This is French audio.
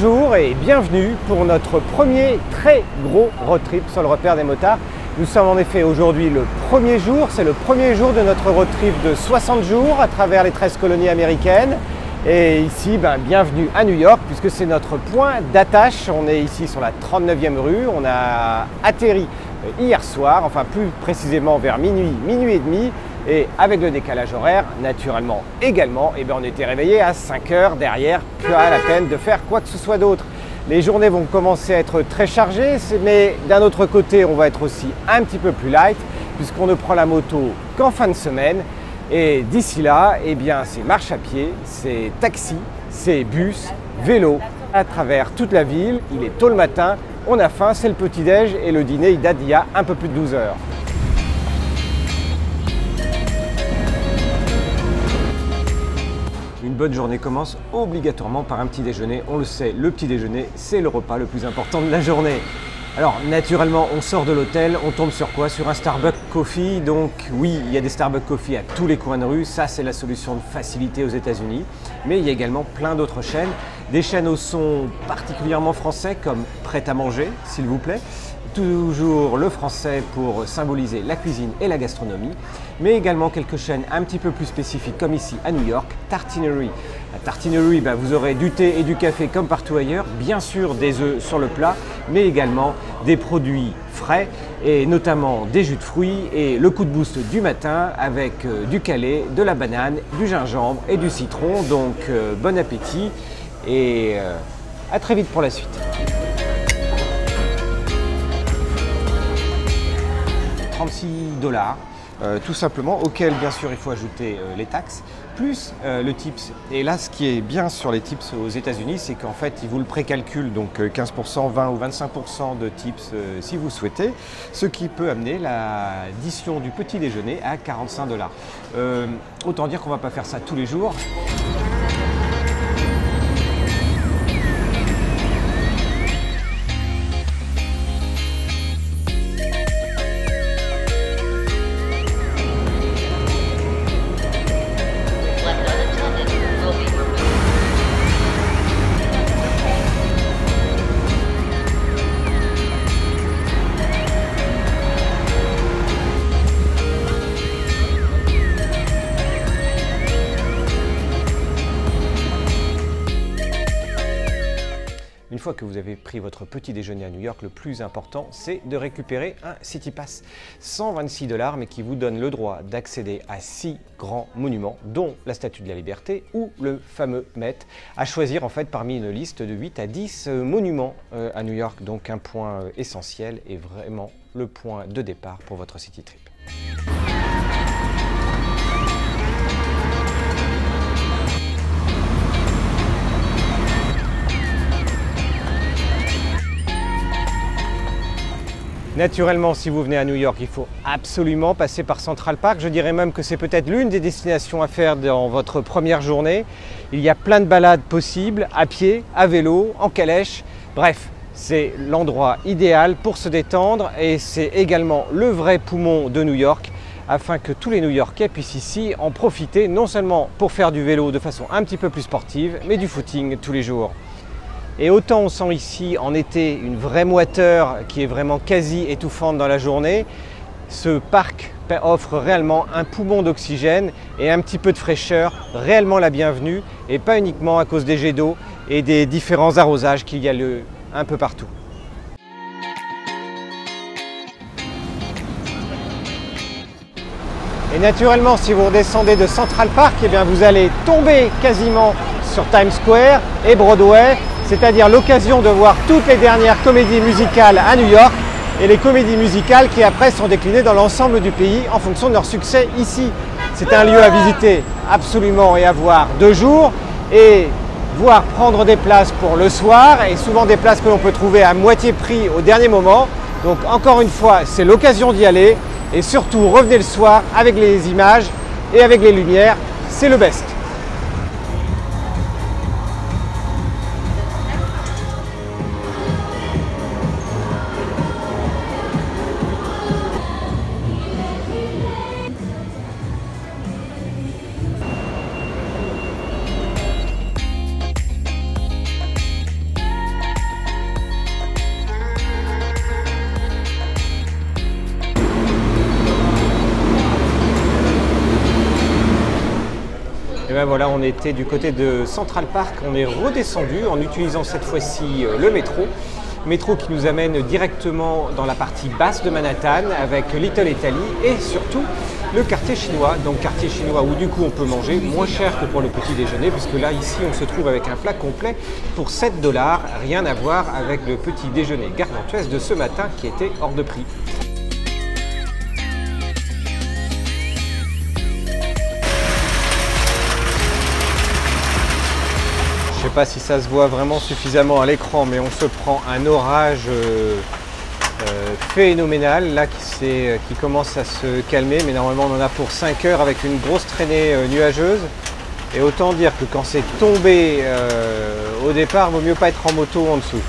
Bonjour et bienvenue pour notre premier très gros road trip sur le repère des motards. Nous sommes en effet aujourd'hui le premier jour, c'est le premier jour de notre road trip de 60 jours à travers les 13 colonies américaines. Et ici, bienvenue à New York puisque c'est notre point d'attache. On est ici sur la 39e rue, on a atterri hier soir, enfin plus précisément vers minuit et demi. Et avec le décalage horaire, naturellement également, on était réveillé à 5 heures derrière, pas la peine de faire quoi que ce soit d'autre. Les journées vont commencer à être très chargées, mais d'un autre côté, on va être aussi un petit peu plus light, puisqu'on ne prend la moto qu'en fin de semaine. Et d'ici là, c'est marche à pied, c'est taxi, c'est bus, vélo, à travers toute la ville. Il est tôt le matin, on a faim, c'est le petit-déj et le dîner, il date d'il y a un peu plus de 12 heures. Une bonne journée commence obligatoirement par un petit déjeuner. On le sait, le petit déjeuner, c'est le repas le plus important de la journée. Alors naturellement, on sort de l'hôtel, on tombe sur quoi? Sur un Starbucks Coffee. Donc oui, il y a des Starbucks Coffee à tous les coins de rue. Ça, c'est la solution de facilité aux États-Unis. Mais il y a également plein d'autres chaînes. Des chaînes au son particulièrement français comme Prêt à manger, s'il vous plaît. Toujours le français pour symboliser la cuisine et la gastronomie, mais également quelques chaînes un petit peu plus spécifiques comme ici à New York, Tartinerie. La Tartinerie, vous aurez du thé et du café comme partout ailleurs, bien sûr des œufs sur le plat, mais également des produits frais et notamment des jus de fruits et le coup de boost du matin avec du calais, de la banane, du gingembre et du citron. Donc bon appétit et à très vite pour la suite. 36 $, tout simplement, auquel bien sûr il faut ajouter les taxes, plus le tips. Et là, ce qui est bien sur les tips aux États-Unis, c'est qu'en fait, ils vous le précalculent, donc 15%, 20 ou 25% de tips si vous souhaitez, ce qui peut amener l'addition du petit déjeuner à 45 $. Autant dire qu'on ne va pas faire ça tous les jours. Une fois que vous avez pris votre petit déjeuner à New York, le plus important, c'est de récupérer un City Pass. 126 $, mais qui vous donne le droit d'accéder à 6 grands monuments, dont la Statue de la Liberté ou le fameux Met, à choisir en fait parmi une liste de 8 à 10 monuments à New York. Donc un point essentiel et vraiment le point de départ pour votre city trip. Naturellement, si vous venez à New York, il faut absolument passer par Central Park. Je dirais même que c'est peut-être l'une des destinations à faire dans votre première journée. Il y a plein de balades possibles, à pied, à vélo, en calèche. Bref, c'est l'endroit idéal pour se détendre et c'est également le vrai poumon de New York afin que tous les New-Yorkais puissent ici en profiter, non seulement pour faire du vélo de façon un petit peu plus sportive, mais du footing tous les jours. Et autant on sent ici en été une vraie moiteur qui est vraiment quasi étouffante dans la journée, ce parc offre réellement un poumon d'oxygène et un petit peu de fraîcheur, réellement la bienvenue et pas uniquement à cause des jets d'eau et des différents arrosages qu'il y a lieu un peu partout. Et naturellement, si vous redescendez de Central Park, vous allez tomber quasiment sur Times Square et Broadway. C'est-à-dire l'occasion de voir toutes les dernières comédies musicales à New York et les comédies musicales qui après sont déclinées dans l'ensemble du pays en fonction de leur succès ici. C'est un lieu à visiter absolument et à voir 2 jours et voire prendre des places pour le soir et souvent des places que l'on peut trouver à moitié prix au dernier moment. Donc encore une fois, c'est l'occasion d'y aller et surtout revenez le soir avec les images et avec les lumières, c'est le best. ben voilà, on était du côté de Central Park, on est redescendu en utilisant cette fois-ci le métro. Métro qui nous amène directement dans la partie basse de Manhattan avec Little Italy et surtout le quartier chinois. Donc quartier chinois où du coup on peut manger moins cher que pour le petit déjeuner, puisque là ici on se trouve avec un plat complet pour 7 $, rien à voir avec le petit déjeuner gargantuesque de ce matin qui était hors de prix. Je ne sais pas si ça se voit vraiment suffisamment à l'écran, mais on se prend un orage phénoménal là qui commence à se calmer, mais normalement on en a pour 5 heures avec une grosse traînée nuageuse. Et autant dire que quand c'est tombé au départ, il vaut mieux pas être en moto en dessous.